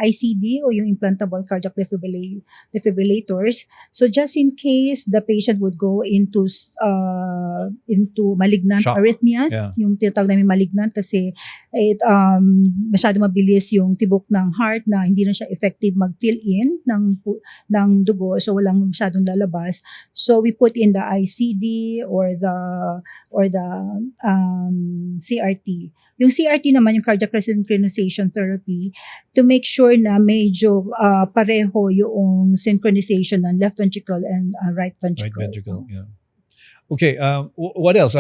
ICD o yung implantable cardiac defibrillators. So just in case the patient would go into malignant Shock. arrhythmias, Yeah. yung tinatawag namin malignant kasi masyado mabilis yung tibok ng heart na hindi na siya effective mag-fill in ng dugo, so walang masyadong lalabas. So we put in the ICD or the CRT. Yung CRT naman, yung cardiac resynchronization therapy, to make sure na medyo pareho yung synchronization ng left ventricle and right ventricle. Right ventricle. Yeah. Okay. What else?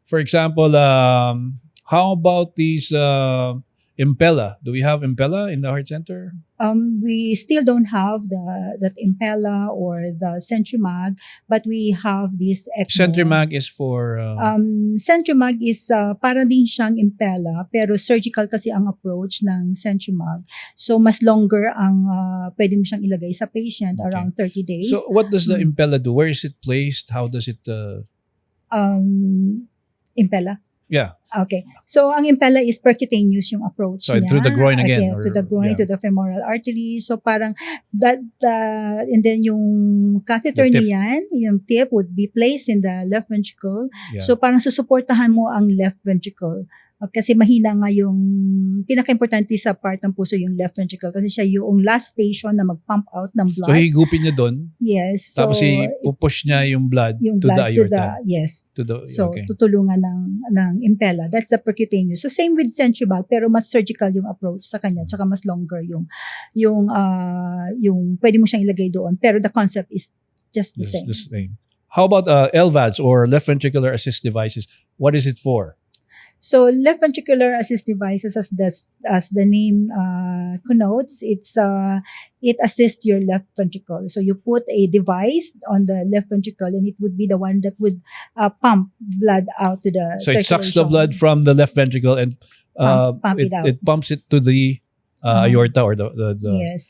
For example, how about these Impella? Do we have Impella in the heart center? We still don't have that Impella or the Centrimag, but we have this ECMO. Centrimag is for Centrimag is para din siyang Impella, pero surgical kasi ang approach ng Centrimag. So mas longer ang pwede mo siyang ilagay sa patient, Okay. around 30 days. So what does the Impella do? Where is it placed? How does it Impella. yeah. Okay. So ang Impella is percutaneous yung approach So, niya. through the groin again, to the groin, yeah. to the femoral artery. So parang and then yung catheter The tip. niyan, yung tip would be placed in the left ventricle. Yeah. So parang susuportahan mo ang left ventricle. Kasi mahina nga yung pinaka-importante sa part ng puso yung left ventricle kasi siya yung last station na mag-pump out ng blood. So higupin niya doon. Yes. So Tapos pupush niya yung blood yung to blood the aorta. yes. So, okay. tutulungan ng Impella. That's the percutaneous. So, same with Centribag, pero mas surgical yung approach sa kanya, tsaka mas longer yung pwede mo siyang ilagay doon. Pero the concept is just the same. The same. How about LVADs or left ventricular assist devices? What is it for? So, left ventricular assist devices, as the name connotes, it assists your left ventricle. So, you put a device on the left ventricle, and it would be the one that would pump blood out to the So it sucks the circulation. blood from the left ventricle and Pump it out. it pumps it to the aorta or the Yes.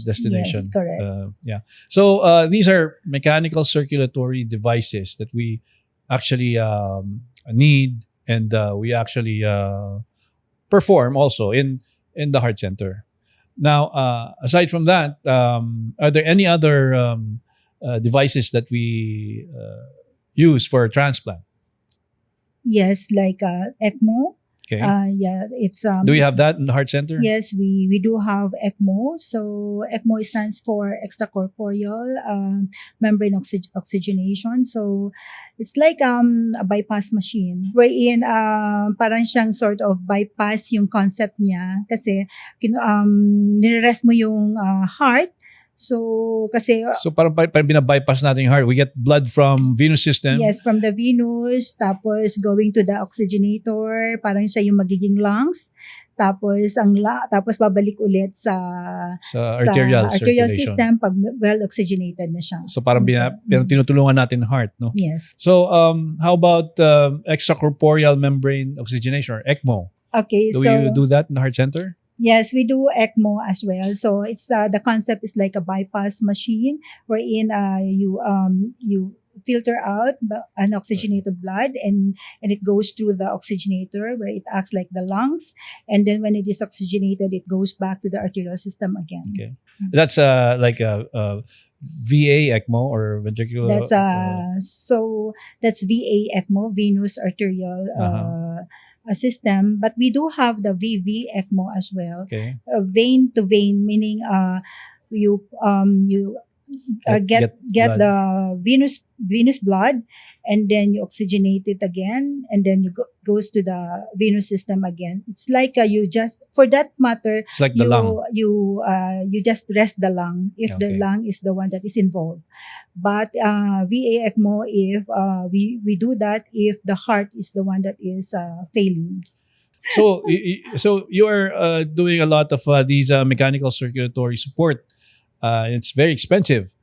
destination. Yes, correct. Yeah. So these are mechanical circulatory devices that we actually need, and we actually perform also in the heart center. Now, aside from that, are there any other devices that we use for transplant? Yes, like ECMO. Okay. Yeah, it's Do we have that in the heart center? Yes, we do have ECMO. So ECMO stands for extracorporeal membrane oxygenation. So it's like a bypass machine wherein parang siyang sort of bypass yung concept niya kasi nire-rest mo yung heart. So kasi So parang binabypass natin yung heart. We get blood from venous system. yes, from the venous, tapos going to the oxygenator, parang siya yung magiging lungs. Tapos tapos babalik ulit sa arterial circulation. system pag well oxygenated na siya. So parang tinutulungan natin yung heart, no? Yes. So how about extracorporeal membrane oxygenation or ECMO? Okay, Do so you do that in the heart center? yes, we do ECMO as well. So it's the concept is like a bypass machine wherein you filter out unoxygenated blood, and it goes through the oxygenator where it acts like the lungs, and then when it is oxygenated, it goes back to the arterial system again. Okay. That's like a VA ECMO or ventricular. That's VA ECMO, venous arterial system, but we do have the VV ECMO as well. Okay. Vein to vein, meaning you get blood. the venous blood, and then you oxygenate it again, and then you goes to the venous system again. It's like you just, for that matter, It's like the lung. you just rest the lung if the Okay. lung is the one that is involved. But VA ECMO, if we do that if the heart is the one that is failing. So, so you are doing a lot of these mechanical circulatory support. It's very expensive.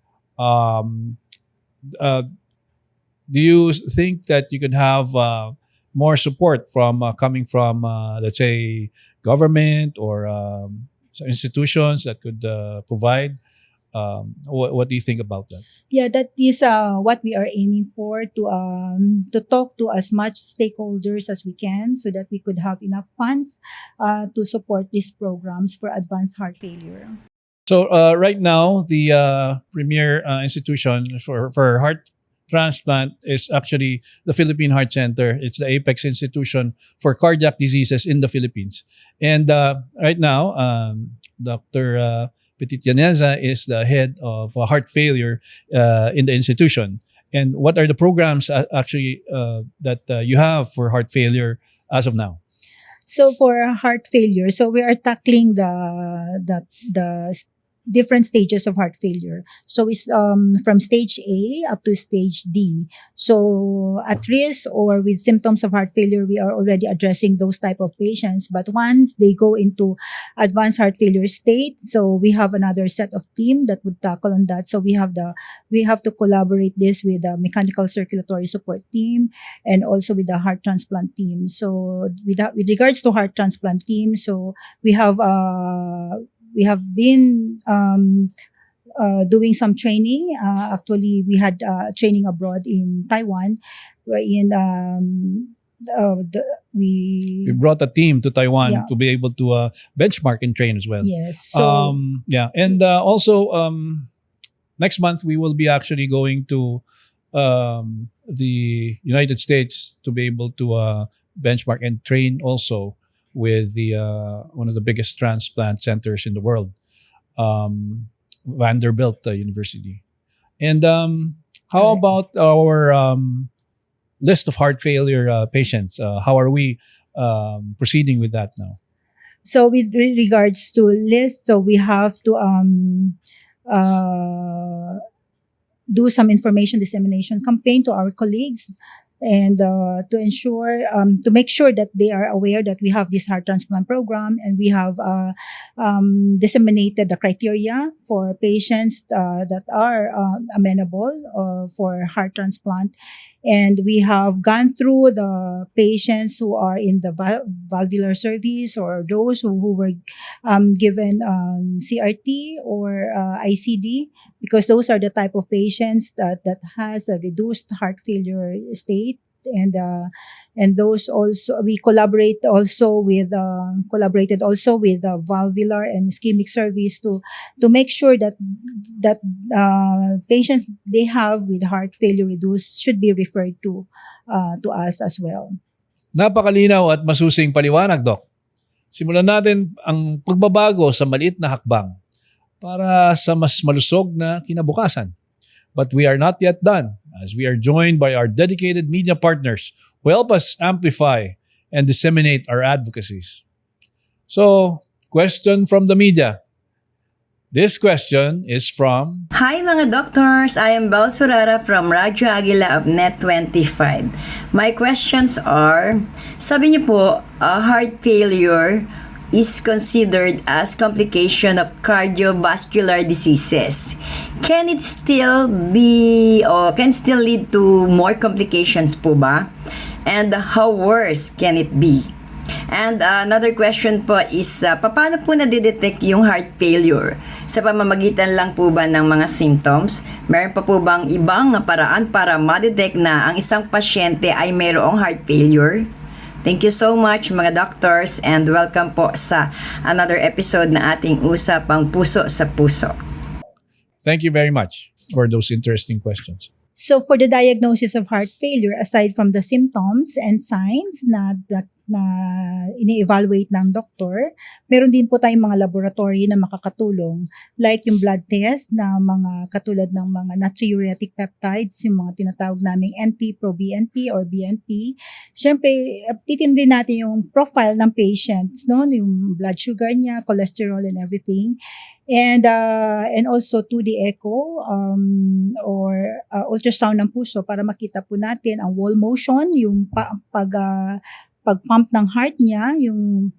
Do you think that you could have more support from coming from, let's say, government or some institutions that could provide? What do you think about that? Yeah, that is what we are aiming for, to talk to as much stakeholders as we can so that we could have enough funds to support these programs for advanced heart failure. So right now, the premier institution for heart transplant is actually the Philippine Heart Center. It's the apex institution for cardiac diseases in the Philippines. And right now, Dr. Petit Llaneza is the head of heart failure in the institution. And what are the programs actually that you have for heart failure as of now? So for heart failure, so we are tackling the different stages of heart failure. So it's from stage A up to stage D. So at risk or with symptoms of heart failure, we are already addressing those type of patients. But once they go into advanced heart failure state, so we have another set of team that would tackle on that. So we have to collaborate this with the mechanical circulatory support team and also with the heart transplant team. So with regards to heart transplant team, so we have been doing some training. Actually, we had training abroad in Taiwan, wherein We brought a team to Taiwan Yeah. to be able to benchmark and train as well. yes. So Yeah, and also next month we will be actually going to the United States to be able to benchmark and train also with the one of the biggest transplant centers in the world, Vanderbilt University. And how Correct. about our list of heart failure patients? How are we proceeding with that now? So with regards to list, so we have to do some information dissemination campaign to our colleagues, and to ensure to make sure that they are aware that we have this heart transplant program, and we have disseminated the criteria for patients that are amenable for heart transplant. And we have gone through the patients who are in the valvular service, or those who were given CRT or ICD, because those are the type of patients that has a reduced heart failure state. And those also, we collaborated also with the valvular and ischemic service to make sure that patients they have with heart failure reduced should be referred to us as well. Napakalinaw at masusing paliwanag, Doc. Simulan natin ang pagbabago sa maliit na hakbang para sa mas malusog na kinabukasan. But we are not yet done, as we are joined by our dedicated media partners who help us amplify and disseminate our advocacies. So, question from the media. This question is from Hi mga doctors! I am Bel Surara from Radyo Aguila of Net25. My questions are, sabi niyo po, heart failure is considered as complication of cardiovascular diseases. Can it still be or can still lead to more complications po ba? And how worse can it be? And another question po is, paano po nadidetect yung heart failure? Sa pamamagitan lang po ba ng mga symptoms? Meron pa po bang ibang paraan para ma-detect na ang isang pasyente ay mayroong heart failure? Thank you so much mga doctors and welcome po sa another episode na ating Usapang Puso sa Puso. Thank you very much for those interesting questions. So for the diagnosis of heart failure, aside from the symptoms and signs na ini-evaluate ng doktor, meron din po tayong mga laboratory na makakatulong, like yung blood test na mga katulad ng mga natriuretic peptides, yung mga tinatawag naming NT-proBNP or BNP. Siyempre, titindin natin yung profile ng patient, no? Yung blood sugar niya, cholesterol and everything. And also 2D echo or ultrasound ng puso para makita po natin ang wall motion, yung pag-pump ng heart niya, yung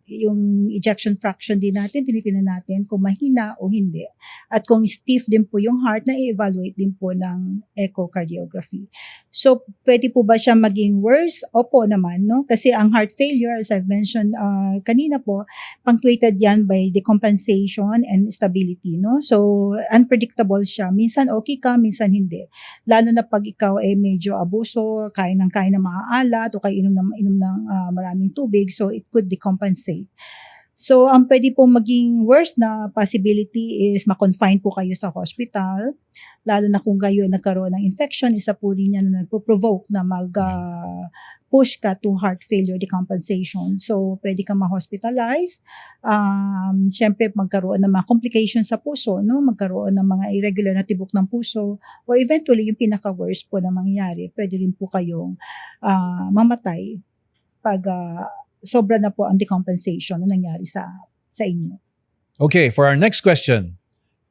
ejection fraction din natin, tinitingnan natin kung mahina o hindi. At kung stiff din po yung heart, na i-evaluate din po ng echocardiography. So, pwede po ba siya maging worse? Opo naman, no? Kasi ang heart failure, as I've mentioned kanina po, punctuated yan by decompensation and stability, no? So, unpredictable siya. Minsan okay ka, minsan hindi. Lalo na pag ikaw ay medyo abuso, kain ng maaalat, o kayo inom ng maraming tubig, so it could decompensate. So, ang pwede po maging worst na possibility is ma-confine po kayo sa hospital, lalo na kung kayo nagkaroon ng infection, isa po rin yan na nagpo-provoke na push ka to heart failure decompensation. So, pwede ka ma-hospitalize. Siyempre, magkaroon ng mga complications sa puso, no? Magkaroon ng mga irregular na tibok ng puso, or eventually, yung pinaka-worst po na mangyayari, pwede rin po kayong mamatay pag sobra na po ang decompensation na nangyari sa inyo. Okay, for our next question,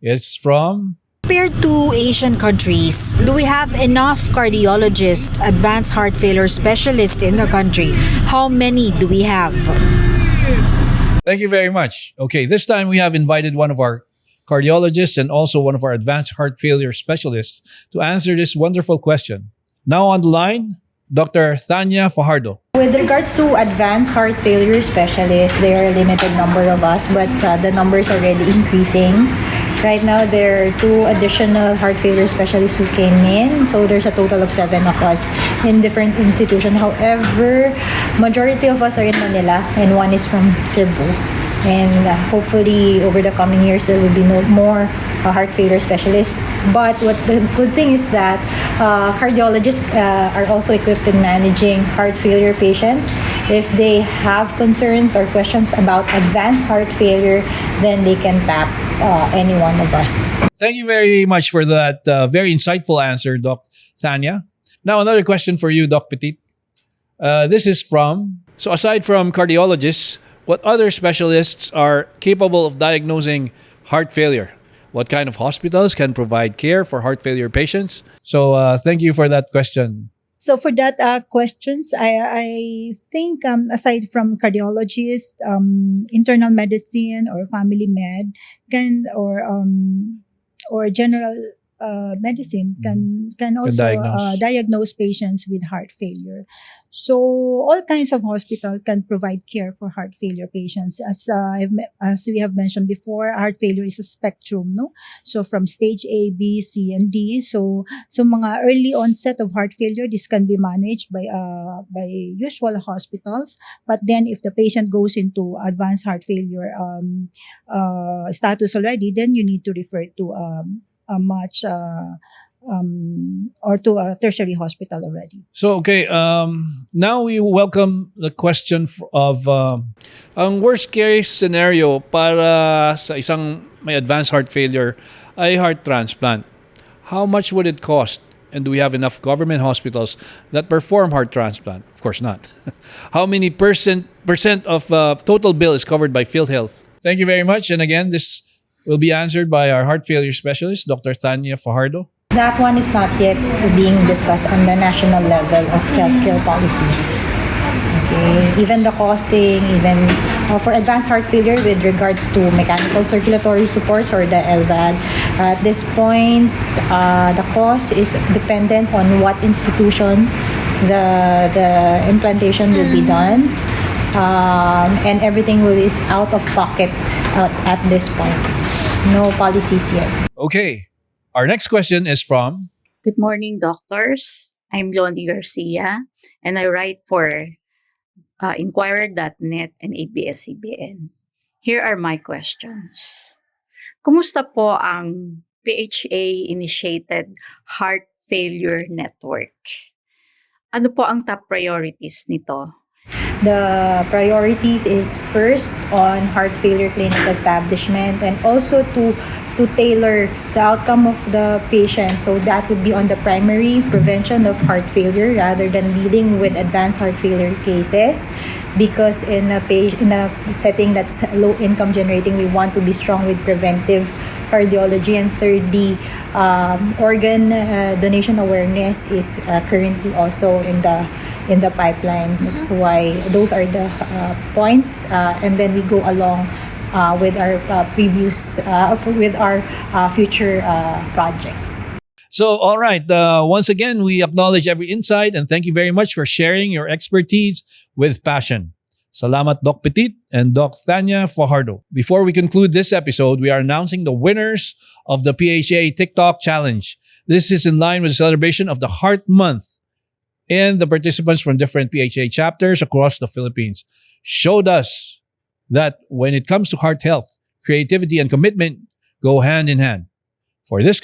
it's from... Compared to Asian countries, do we have enough cardiologists, advanced heart failure specialists in the country? How many do we have? Thank you very much. Okay, this time we have invited one of our cardiologists and also one of our advanced heart failure specialists to answer this wonderful question. Now on the line, Dr. Tanya Fajardo. With regards to advanced heart failure specialists, there are a limited number of us, but the numbers are already increasing. Right now, there are 2 additional heart failure specialists who came in. So there's a total of 7 of us in different institutions. However, majority of us are in Manila and 1 is from Cebu. And hopefully, over the coming years, there will be more heart failure specialists. But what the good thing is that cardiologists are also equipped in managing heart failure patients. If they have concerns or questions about advanced heart failure, then they can tap any one of us. Thank you very much for that very insightful answer, Doc Tanya. Now, another question for you, Doc Petit. This is from, so aside from cardiologists, what other specialists are capable of diagnosing heart failure? What kind of hospitals can provide care for heart failure patients? So thank you for that question. So for that questions, I think aside from cardiologists, internal medicine or family med can or general medicine can also diagnose patients with heart failure. So all kinds of hospitals can provide care for heart failure patients. As we have mentioned before, heart failure is a spectrum, no? So from stage A, B, C, and D. So mga early onset of heart failure, this can be managed by usual hospitals. But then if the patient goes into advanced heart failure status already, then you need to refer to a much or to a tertiary hospital already. So, okay, now we welcome the question of ang worst case scenario para sa isang may advanced heart failure ay heart transplant. How much would it cost? And do we have enough government hospitals that perform heart transplant? Of course not. How many percent of total bill is covered by PhilHealth? Thank you very much. And again, this will be answered by our heart failure specialist, Dr. Tanya Fajardo. That one is not yet being discussed on the national level of healthcare policies. Okay, even the costing, even for advanced heart failure with regards to mechanical circulatory supports or the LVAD, at this point, the cost is dependent on what institution the implantation will be done. and everything is out of pocket at this point. No policies yet. Okay. Our next question is from Good morning, doctors. I'm Lonnie Garcia, and I write for Inquirer.net and ABS-CBN. Here are my questions. Kumusta po ang PHA-initiated Heart Failure Network? Ano po ang top priorities nito? The priorities is first on heart failure clinic establishment and also to tailor the outcome of the patient. So that would be on the primary prevention of heart failure rather than dealing with advanced heart failure cases. Because in a setting that's low income generating, we want to be strong with preventive cardiology. And thirdly, organ donation awareness is currently also in the pipeline. That's why those are the points, and then we go along with our future projects. So, all right. Once again, we acknowledge every insight and thank you very much for sharing your expertise with passion. Salamat, Doc Petit and Doc Tanya Fajardo. Before we conclude this episode, we are announcing the winners of the PHA TikTok Challenge. This is in line with the celebration of the Heart Month, and the participants from different PHA chapters across the Philippines showed us that when it comes to heart health, creativity and commitment go hand in hand. For this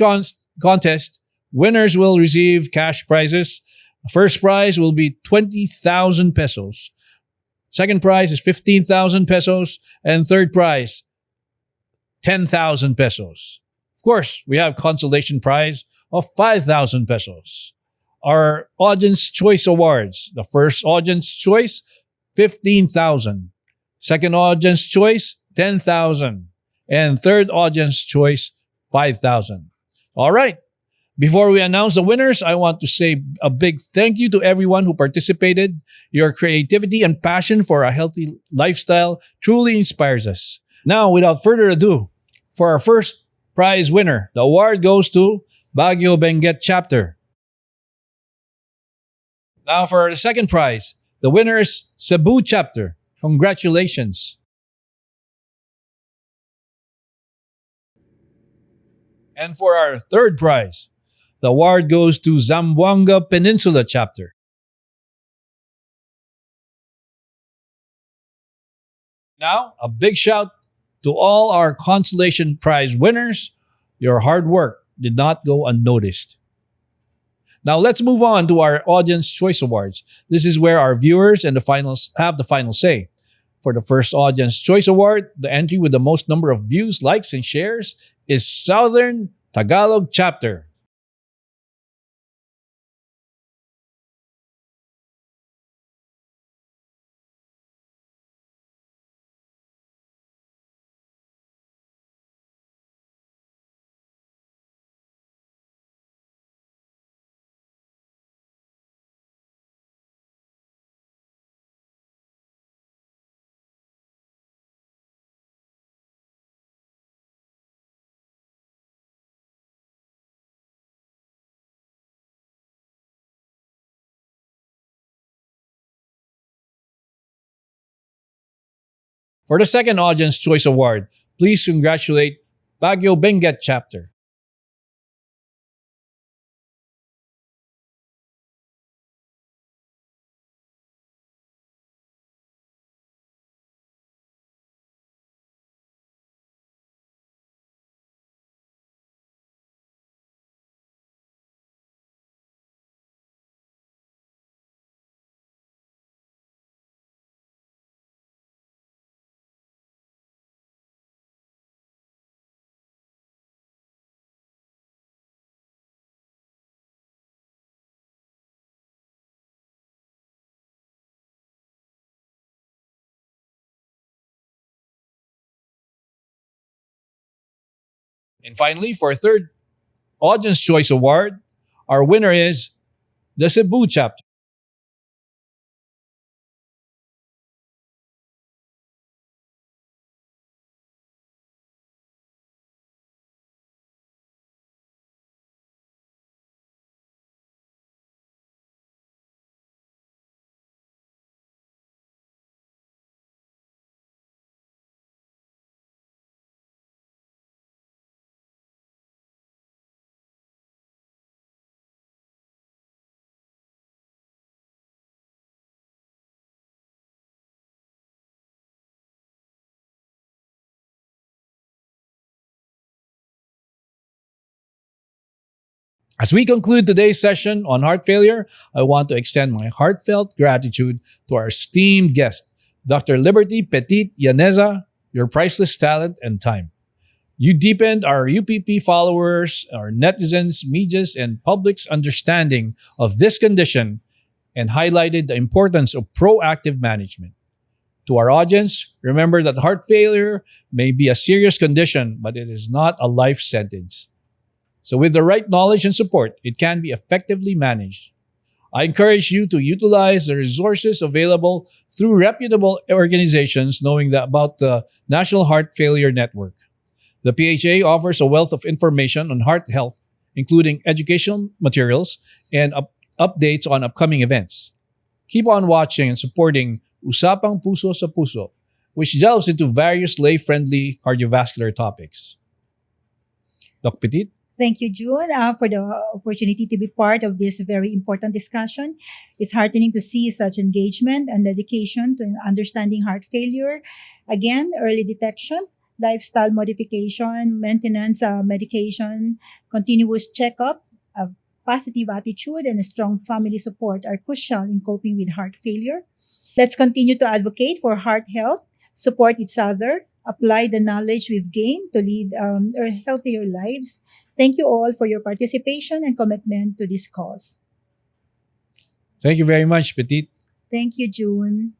contest, winners will receive cash prizes. The first prize will be 20,000 pesos. Second prize is 15,000 pesos. And third prize, 10,000 pesos. Of course, we have consolation prize of 5,000 pesos. Our Audience Choice Awards. The first Audience Choice, 15,000. Second Audience Choice, 10,000. And third Audience Choice, 5,000. All right. Before we announce the winners, I want to say a big thank you to everyone who participated. Your creativity and passion for a healthy lifestyle truly inspires us. Now, without further ado, for our first prize winner, the award goes to Baguio Benguet Chapter. Now, for the second prize, the winner is Cebu Chapter. Congratulations. And for our third prize, the award goes to Zamboanga Peninsula Chapter. Now, a big shout to all our consolation prize winners. Your hard work did not go unnoticed. Now, let's move on to our Audience Choice Awards. This is where our viewers and the finals have the final say. For the first Audience Choice Award, the entry with the most number of views, likes, and shares is Southern Tagalog Chapter. For the second Audience Choice Award, please congratulate Baguio Benguet Chapter. And finally, for our third Audience Choice Award, our winner is the Cebu Chapter. As we conclude today's session on heart failure, I want to extend my heartfelt gratitude to our esteemed guest, Dr. Liberty Petit Yaneza, your priceless talent and time. You deepened our UPP followers, our netizens, media's, and public's understanding of this condition and highlighted the importance of proactive management. To our audience, remember that heart failure may be a serious condition, but it is not a life sentence. So with the right knowledge and support, it can be effectively managed. I encourage you to utilize the resources available through reputable organizations knowing about the National Heart Failure Network. The PHA offers a wealth of information on heart health, including educational materials and updates on upcoming events. Keep on watching and supporting Usapang Puso sa Puso, which delves into various lay-friendly cardiovascular topics. Doc Petit? Thank you, June, for the opportunity to be part of this very important discussion. It's heartening to see such engagement and dedication to understanding heart failure. Again, early detection, lifestyle modification, maintenance, medication, continuous checkup, a positive attitude, and a strong family support are crucial in coping with heart failure. Let's continue to advocate for heart health, support each other, apply the knowledge we've gained to lead healthier lives. Thank you all for your participation and commitment to this cause. Thank you very much, Petit. Thank you, June.